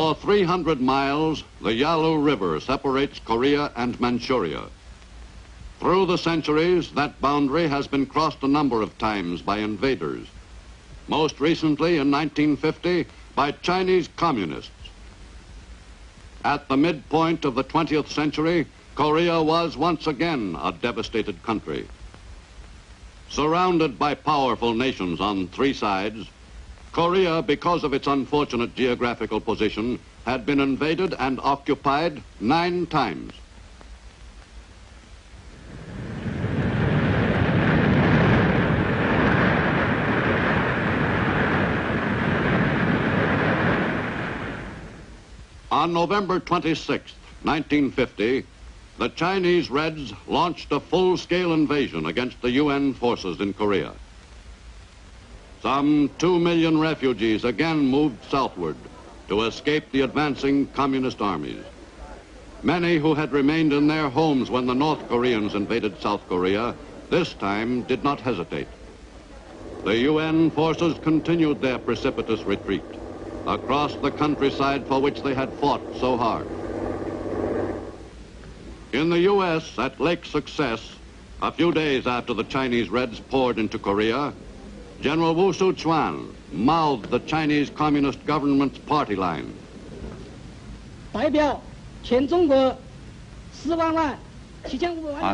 For 300 miles, the Yalu River separates Korea and Manchuria. Through the centuries, that boundary has been crossed a number of times by invaders. Most recently, in 1950, by Chinese communists. At the midpoint of the 20th century, Korea was once again a devastated country. Surrounded by powerful nations on three sides, Korea, because of its unfortunate geographical position, had been invaded and occupied 9 times. On November 26, 1950, the Chinese Reds launched a full-scale invasion against the UN forces in Korea. Some 2 million refugees again moved southward to escape the advancing communist armies. Many who had remained in their homes when the North Koreans invaded South Korea this time did not hesitate. The UN forces continued their precipitous retreat across the countryside for which they had fought so hard. In the U.S., at Lake Success, a few days after the Chinese Reds poured into Korea, General Wu Su-chuan mouthed the Chinese Communist government's party line. On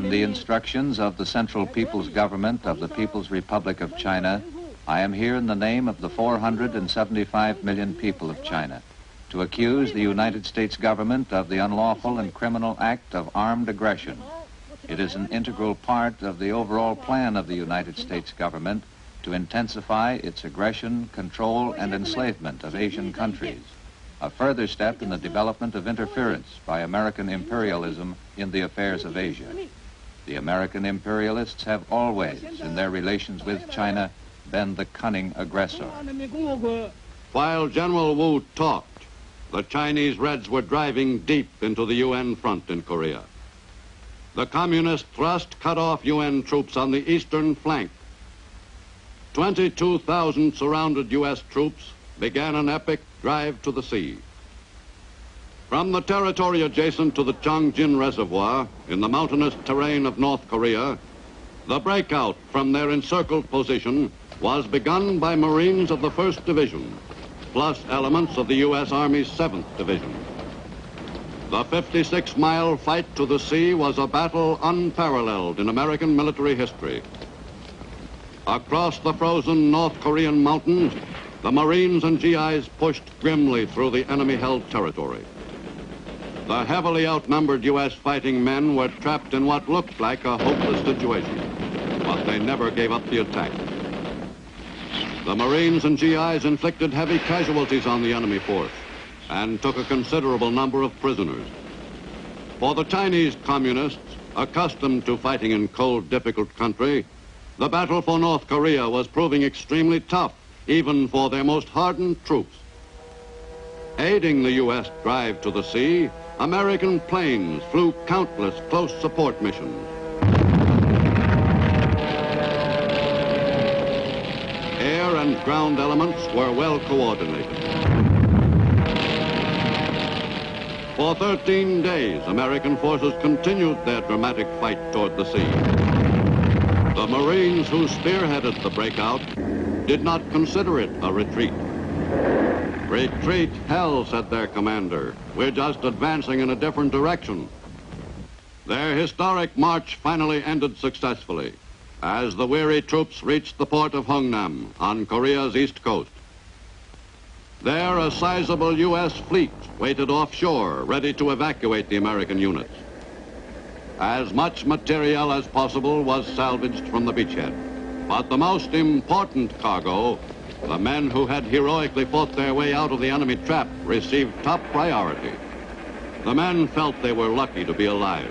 the instructions of the Central People's Government of the People's Republic of China, I am here in the name of the 475 million people of China to accuse the United States government of the unlawful and criminal act of armed aggression. It is an integral part of the overall plan of the United States government to intensify its aggression, control, and enslavement of Asian countries, a further step in the development of interference by American imperialism in the affairs of Asia. The American imperialists have always, in their relations with China, been the cunning aggressor. While General Wu talked, the Chinese Reds were driving deep into the UN front in Korea. The communist thrust cut off UN troops on the eastern flank. 22,000 surrounded U.S. troops began an epic drive to the sea. From the territory adjacent to the Chongjin Reservoir in the mountainous terrain of North Korea, the breakout from their encircled position was begun by Marines of the 1st Division, plus elements of the U.S. Army's 7th Division. The 56-mile fight to the sea was a battle unparalleled in American military history. Across the frozen North Korean mountains, the Marines and GIs pushed grimly through the enemy-held territory. The heavily outnumbered U.S. fighting men were trapped in what looked like a hopeless situation, but they never gave up the attack. The Marines and GIs inflicted heavy casualties on the enemy force and took a considerable number of prisoners. For the Chinese communists, accustomed to fighting in cold, difficult country, the battle for North Korea was proving extremely tough, even for their most hardened troops. Aiding the U.S. drive to the sea, American planes flew countless close support missions. Air and ground elements were well coordinated. For 13 days, American forces continued their dramatic fight toward the sea. The Marines who spearheaded the breakout did not consider it a retreat. Retreat, hell, said their commander. We're just advancing in a different direction. Their historic march finally ended successfully as the weary troops reached the port of Hungnam on Korea's east coast. There, a sizable U.S. fleet waited offshore, ready to evacuate the American units. As much material as possible was salvaged from the beachhead, but the most important cargo, the men who had heroically fought their way out of the enemy trap, received top priority. The men felt they were lucky to be alive.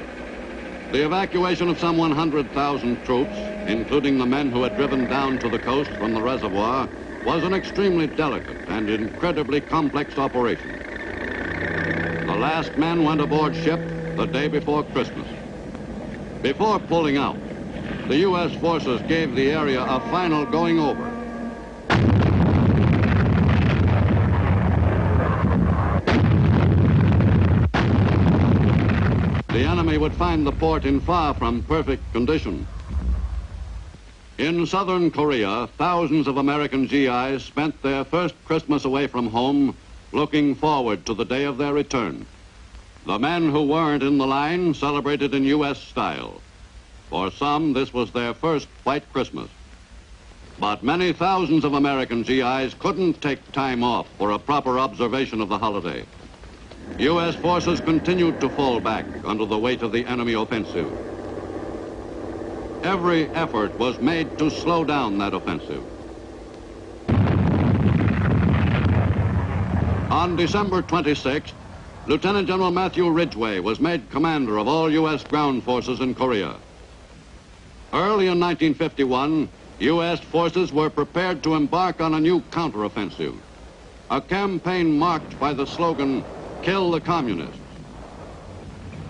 The evacuation of some 100,000 troops, including the men who had driven down to the coast from the reservoir, was an extremely delicate and incredibly complex operation. The last men went aboard ship the day before Christmas. Before pulling out, the U.S. forces gave the area a final going over. the enemy would find the port in far from perfect condition. In southern Korea, thousands of American GIs spent their first Christmas away from home, looking forward to the day of their return. The men who weren't in the line celebrated in U.S. style. For some, this was their first white Christmas. But many thousands of American GIs couldn't take time off for a proper observation of the holiday. U.S. forces continued to fall back under the weight of the enemy offensive. Every effort was made to slow down that offensive. On December 26th, Lieutenant General Matthew Ridgway was made commander of all U.S. ground forces in Korea. Early in 1951, U.S. forces were prepared to embark on a new counteroffensive, a campaign marked by the slogan, "Kill the Communists."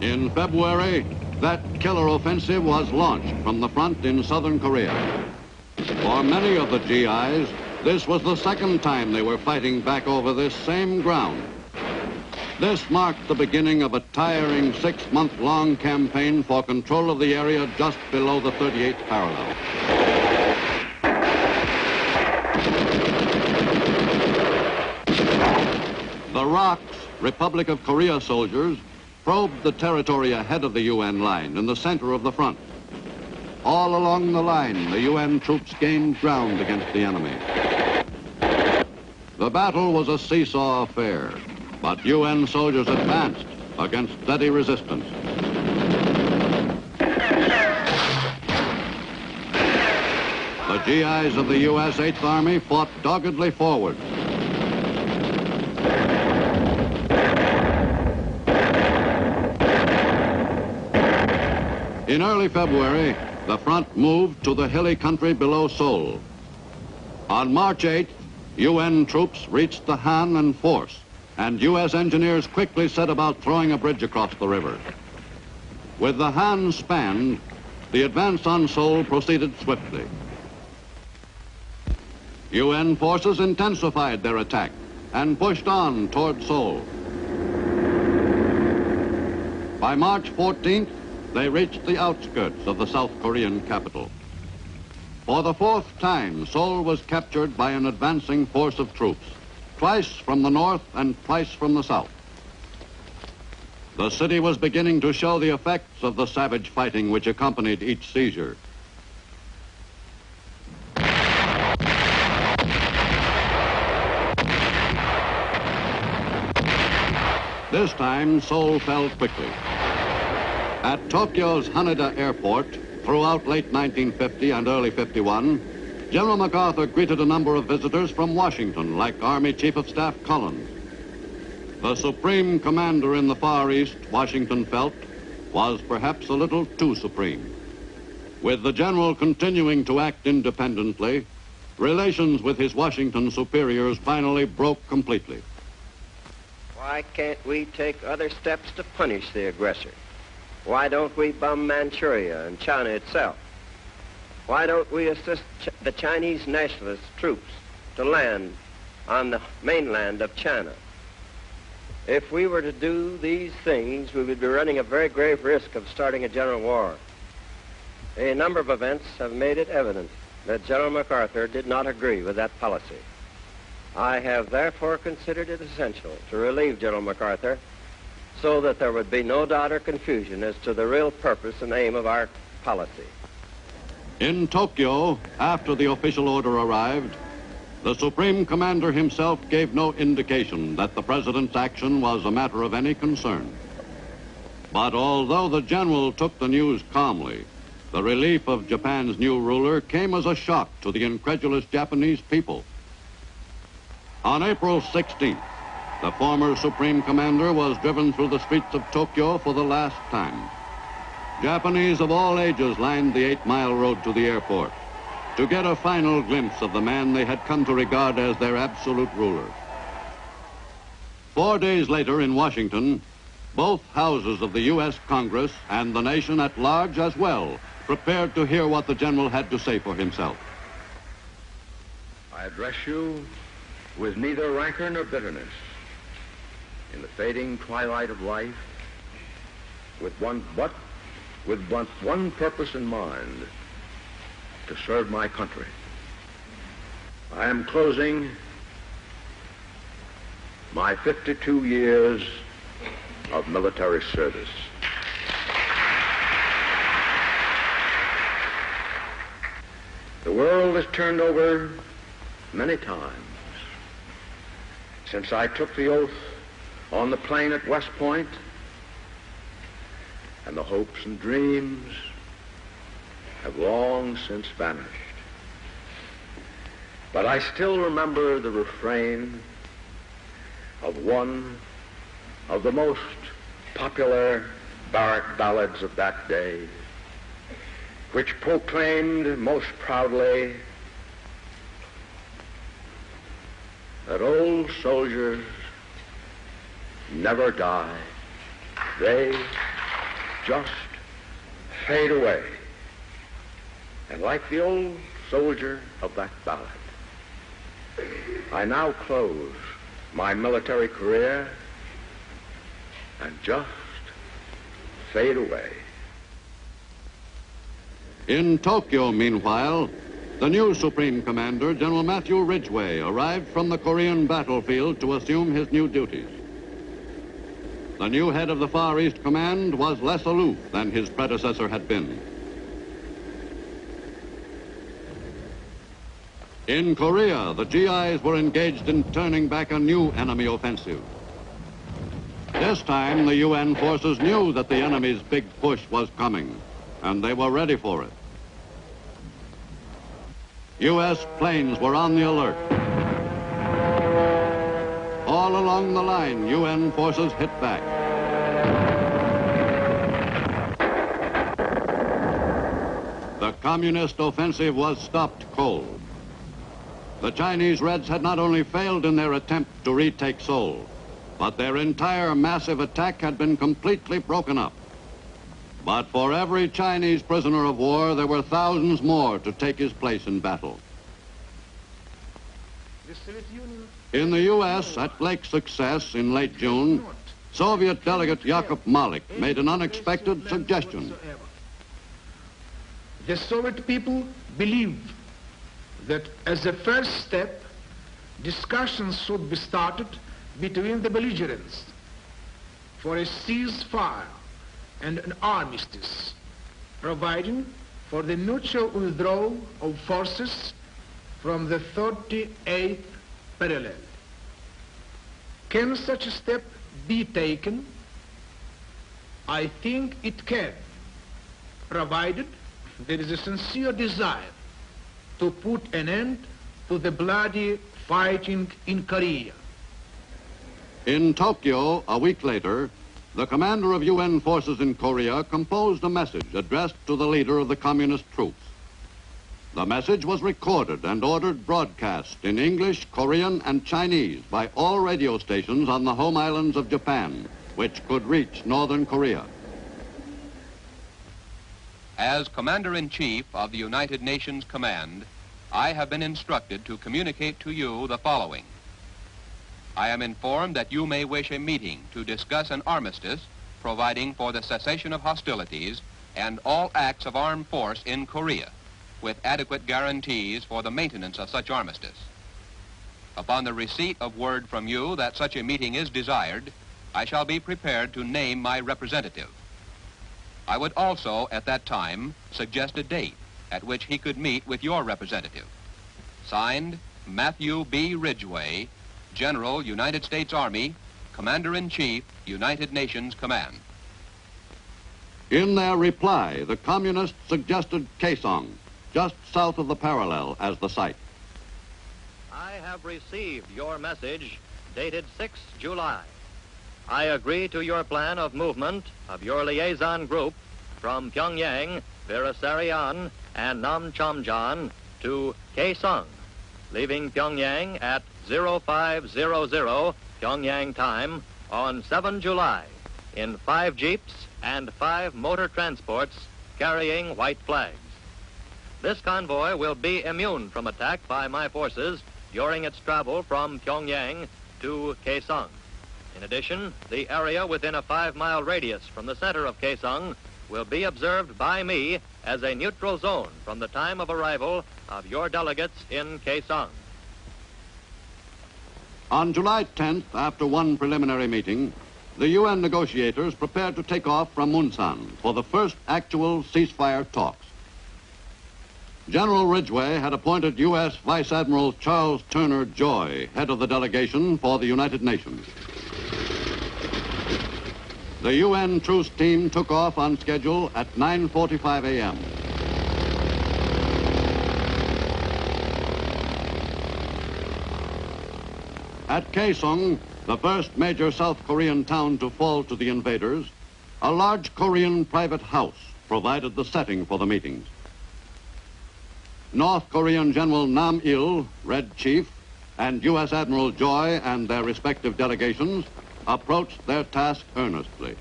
In February, that killer offensive was launched from the front in southern Korea. For many of the GIs, this was the second time they were fighting back over this same ground. This marked the beginning of a tiring 6-month-long campaign for control of the area just below the 38th parallel. The ROK's Republic of Korea soldiers probed the territory ahead of the UN line in the center of the front. All along the line, the UN troops gained ground against the enemy. The battle was a seesaw affair, but UN soldiers advanced against steady resistance. The GIs of the U.S. 8th Army fought doggedly forward. In early February, the front moved to the hilly country below Seoul. On March 8th, UN troops reached the Han in force, and U.S. engineers quickly set about throwing a bridge across the river. With the Han spanned, the advance on Seoul proceeded swiftly. UN forces intensified their attack and pushed on toward Seoul. By March 14th, they reached the outskirts of the South Korean capital. For the fourth time, Seoul was captured by an advancing force of troops, twice from the north and twice from the south. The city was beginning to show the effects of the savage fighting which accompanied each seizure. This time, Seoul fell quickly. At Tokyo's Haneda Airport, throughout late 1950 and early 51, General MacArthur greeted a number of visitors from Washington, like Army Chief of Staff Collins. The supreme commander in the Far East, Washington felt, was perhaps a little too supreme. With the general continuing to act independently, relations with his Washington superiors finally broke completely. Why can't we take other steps to punish the aggressor? Why don't we bomb Manchuria and China itself? Why don't we assist the Chinese nationalist troops to land on the mainland of China? If we were to do these things, we would be running a very grave risk of starting a general war. A number of events have made it evident that General MacArthur did not agree with that policy. I have therefore considered it essential to relieve General MacArthur so that there would be no doubt or confusion as to the real purpose and aim of our policy. In Tokyo, after the official order arrived, the Supreme Commander himself gave no indication that the President's action was a matter of any concern. But although the general took the news calmly, the relief of Japan's new ruler came as a shock to the incredulous Japanese people. On April 16th, the former Supreme Commander was driven through the streets of Tokyo for the last time. Japanese of all ages lined the 8-mile road to the airport to get a final glimpse of the man they had come to regard as their absolute ruler. 4 days later in Washington, both houses of the U.S. Congress and the nation at large as well prepared to hear what the general had to say for himself. I address you with neither rancor nor bitterness. In the fading twilight of life, with one purpose in mind, to serve my country. I am closing my 52 years of military service. The world has turned over many times since I took the oath on the plain at West Point, and the hopes and dreams have long since vanished. But I still remember the refrain of one of the most popular barrack ballads of that day, which proclaimed most proudly that old soldiers never die. They just fade away. And like the old soldier of that ballad, I now close my military career and just fade away. In Tokyo, meanwhile, the new Supreme Commander, General Matthew Ridgway, arrived from the Korean battlefield to assume his new duties. The new head of the Far East Command was less aloof than his predecessor had been. In Korea, the GIs were engaged in turning back a new enemy offensive. This time, the UN forces knew that the enemy's big push was coming, and they were ready for it. U.S. planes were on the alert. All along the line, UN forces hit back. The communist offensive was stopped cold. The Chinese Reds had not only failed in their attempt to retake Seoul, but their entire massive attack had been completely broken up. But for every Chinese prisoner of war, there were thousands more to take his place in battle. In the U.S., at Lake Success in late June, Soviet delegate Yakub Malik made an unexpected suggestion. The Soviet people believe that as a first step, discussions should be started between the belligerents for a ceasefire and an armistice, providing for the mutual withdrawal of forces from the 38th parallel. Can such a step be taken? I think it can, provided there is a sincere desire to put an end to the bloody fighting in Korea. In Tokyo, a week later, the commander of UN forces in Korea composed a message addressed to the leader of the communist troops. The message was recorded and ordered broadcast in English, Korean, and Chinese by all radio stations on the home islands of Japan, which could reach northern Korea. As Commander-in-Chief of the United Nations Command, I have been instructed to communicate to you the following. I am informed that you may wish a meeting to discuss an armistice providing for the cessation of hostilities and all acts of armed force in Korea, with adequate guarantees for the maintenance of such armistice. Upon the receipt of word from you that such a meeting is desired, I shall be prepared to name my representative. I would also, at that time, suggest a date at which he could meet with your representative. Signed, Matthew B. Ridgway, General, United States Army, Commander-in-Chief, United Nations Command. In their reply, the communists suggested Kaesong, just south of the parallel, as the site. I have received your message dated 6 July. I agree to your plan of movement of your liaison group from Pyongyang, Virasarian, and Namchamjan to Kaesong, leaving Pyongyang at 0500 Pyongyang time on 7 July in 5 jeeps and 5 motor transports carrying white flags. This convoy will be immune from attack by my forces during its travel from Pyongyang to Kaesong. In addition, the area within a 5-mile radius from the center of Kaesong will be observed by me as a neutral zone from the time of arrival of your delegates in Kaesong. On July 10th, after one preliminary meeting, the UN negotiators prepared to take off from Munsan for the first actual ceasefire talks. General Ridgway had appointed U.S. Vice Admiral Charles Turner Joy, head of the delegation for the United Nations. The UN truce team took off on schedule at 9:45 a.m. At Kaesong, the first major South Korean town to fall to the invaders, a large Korean private house provided the setting for the meetings. North Korean General Nam-il, Red Chief, and U.S. Admiral Joy and their respective delegations approached their task earnestly.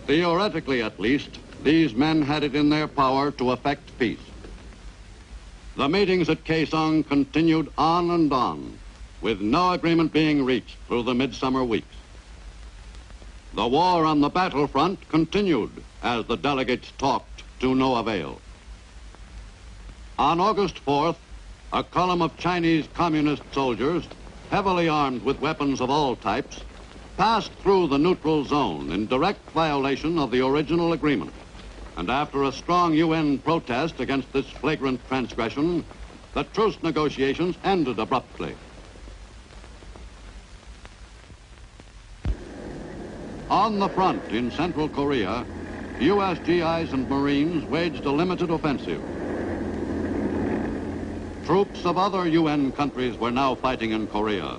Theoretically, at least, these men had it in their power to effect peace. The meetings at Kaesong continued on and on, with no agreement being reached through the midsummer weeks. The war on the battlefront continued as the delegates talked to no avail. On August 4th, a column of Chinese communist soldiers, heavily armed with weapons of all types, passed through the neutral zone in direct violation of the original agreement. And after a strong UN protest against this flagrant transgression, the truce negotiations ended abruptly. On the front in Central Korea, U.S. GIs and Marines waged a limited offensive. Troops of other UN countries were now fighting in Korea.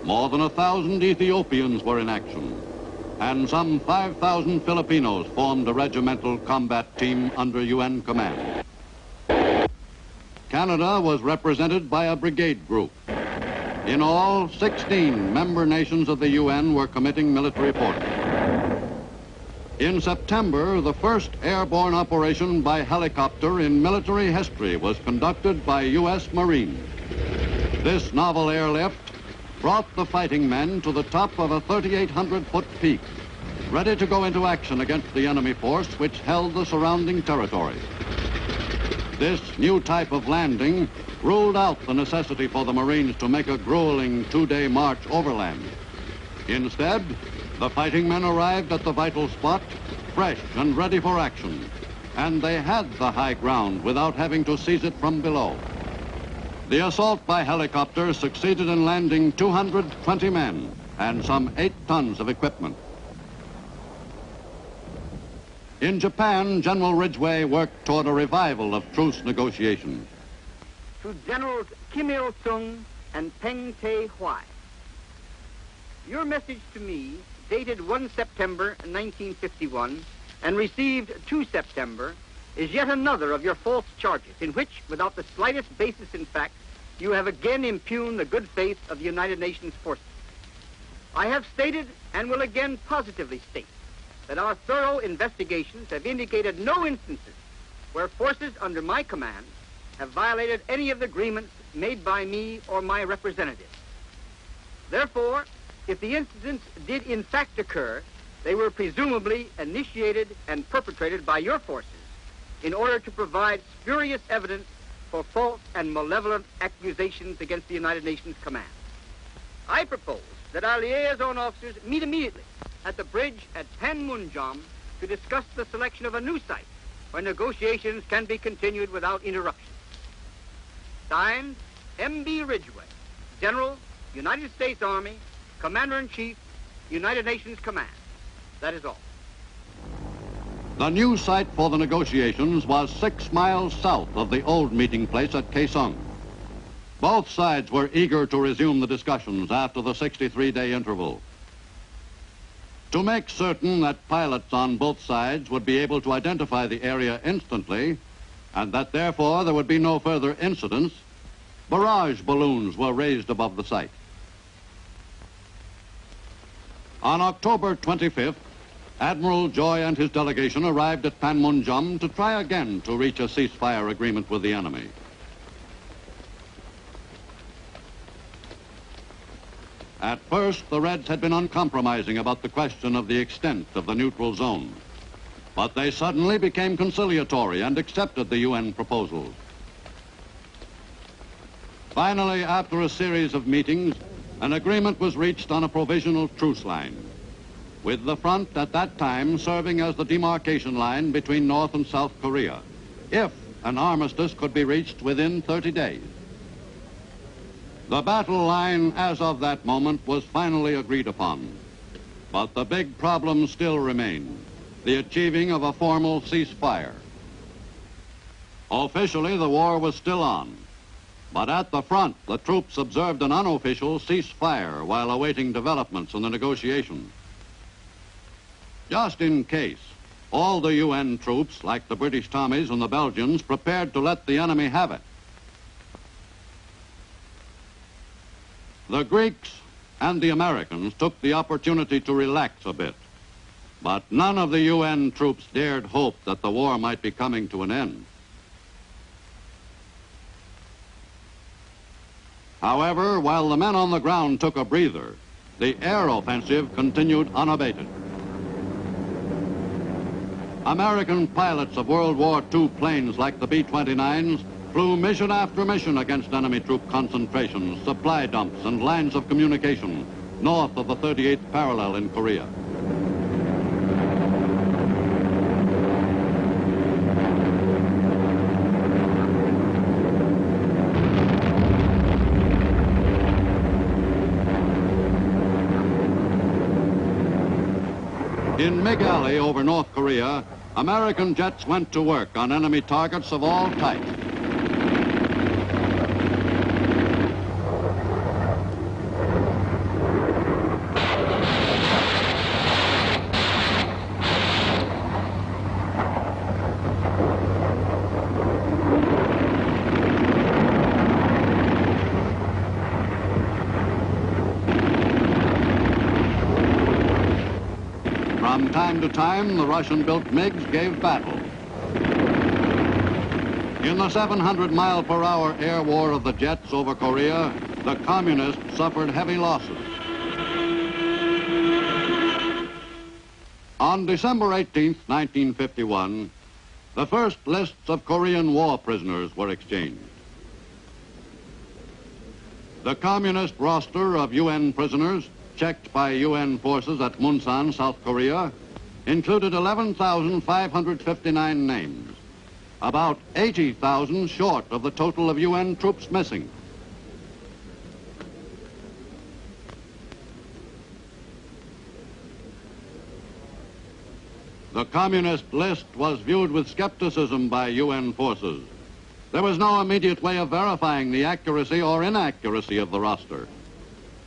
More than 1,000 Ethiopians were in action, and some 5,000 Filipinos formed a regimental combat team under UN command. Canada was represented by a brigade group. In all, 16 member nations of the UN were committing military forces. In September, the first airborne operation by helicopter in military history was conducted by U.S. Marines. This novel airlift brought the fighting men to the top of a 3,800-foot peak, ready to go into action against the enemy force which held the surrounding territory. This new type of landing ruled out the necessity for the Marines to make a grueling 2-day march overland. Instead, the fighting men arrived at the vital spot, fresh and ready for action, and they had the high ground without having to seize it from below. The assault by helicopter succeeded in landing 220 men and some 8 tons of equipment. In Japan, General Ridgway worked toward a revival of truce negotiations. To Generals Kim Il-sung and Peng Tae-hwai, your message to me, dated 1 September 1951 and received 2 September, is yet another of your false charges in which, without the slightest basis in fact, you have again impugned the good faith of the United Nations forces. I have stated and will again positively state that our thorough investigations have indicated no instances where forces under my command have violated any of the agreements made by me or my representatives. Therefore, if the incidents did in fact occur, they were presumably initiated and perpetrated by your forces in order to provide spurious evidence for false and malevolent accusations against the United Nations command. I propose that our liaison officers meet immediately at the bridge at Panmunjom to discuss the selection of a new site where negotiations can be continued without interruption. Signed, M.B. Ridgway, General, United States Army, Commander-in-Chief, United Nations Command. That is all. The new site for the negotiations was 6 miles south of the old meeting place at Kaesong. Both sides were eager to resume the discussions after the 63-day interval. To make certain that pilots on both sides would be able to identify the area instantly, and that therefore there would be no further incidents, barrage balloons were raised above the site. On October 25th, Admiral Joy and his delegation arrived at Panmunjom to try again to reach a ceasefire agreement with the enemy. At first, the Reds had been uncompromising about the question of the extent of the neutral zone. But they suddenly became conciliatory and accepted the UN proposals. Finally, after a series of meetings, an agreement was reached on a provisional truce line, with the front at that time serving as the demarcation line between North and South Korea, if an armistice could be reached within 30 days. The battle line as of that moment was finally agreed upon, but the big problem still remained, the achieving of a formal ceasefire. Officially, the war was still on, but at the front, the troops observed an unofficial ceasefire while awaiting developments in the negotiations. Just in case, all the UN troops, like the British Tommies and the Belgians, prepared to let the enemy have it. The Greeks and the Americans took the opportunity to relax a bit, but none of the UN troops dared hope that the war might be coming to an end. However, while the men on the ground took a breather, the air offensive continued unabated. American pilots of World War II planes like the B-29s flew mission after mission against enemy troop concentrations, supply dumps, and lines of communication north of the 38th parallel in Korea. In Mig Alley over North Korea, American jets went to work on enemy targets of all types. From time to time, the Russian-built MiGs gave battle. In the 700-mile-per-hour air war of the jets over Korea, the communists suffered heavy losses. On December 18th, 1951, the first lists of Korean war prisoners were exchanged. The communist roster of UN prisoners checked by UN forces at Munsan, South Korea, included 11,559 names, about 80,000 short of the total of UN troops missing. The communist list was viewed with skepticism by UN forces. There was no immediate way of verifying the accuracy or inaccuracy of the roster.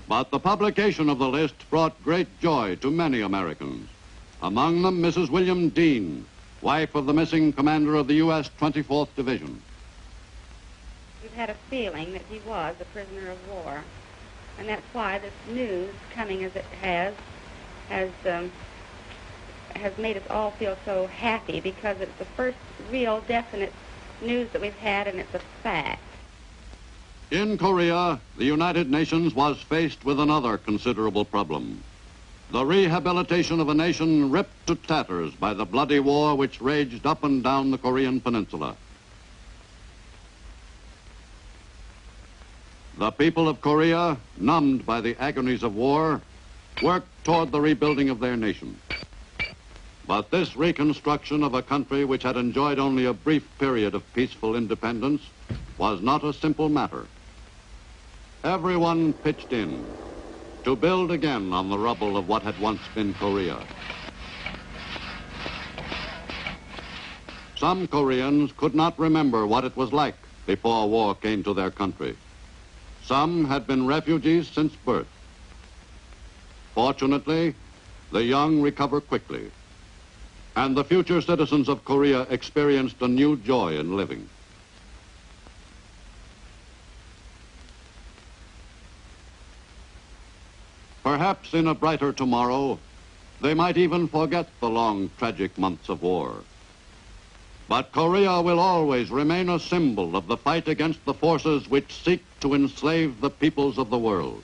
But the publication of the list brought great joy to many Americans. Among them, Mrs. William Dean, wife of the missing commander of the U.S. 24th Division. We've had a feeling that he was a prisoner of war, and that's why this news, coming as it has made us all feel so happy, because it's the first real definite news that we've had, and it's a fact. In Korea, the United Nations was faced with another considerable problem: the rehabilitation of a nation ripped to tatters by the bloody war which raged up and down the Korean peninsula. The people of Korea, numbed by the agonies of war, worked toward the rebuilding of their nation. But this reconstruction of a country which had enjoyed only a brief period of peaceful independence was not a simple matter. Everyone pitched in to build again on the rubble of what had once been Korea. Some Koreans could not remember what it was like before war came to their country. Some had been refugees since birth. Fortunately, the young recover quickly, and the future citizens of Korea experienced a new joy in living. Perhaps in a brighter tomorrow, they might even forget the long, tragic months of war. But Korea will always remain a symbol of the fight against the forces which seek to enslave the peoples of the world.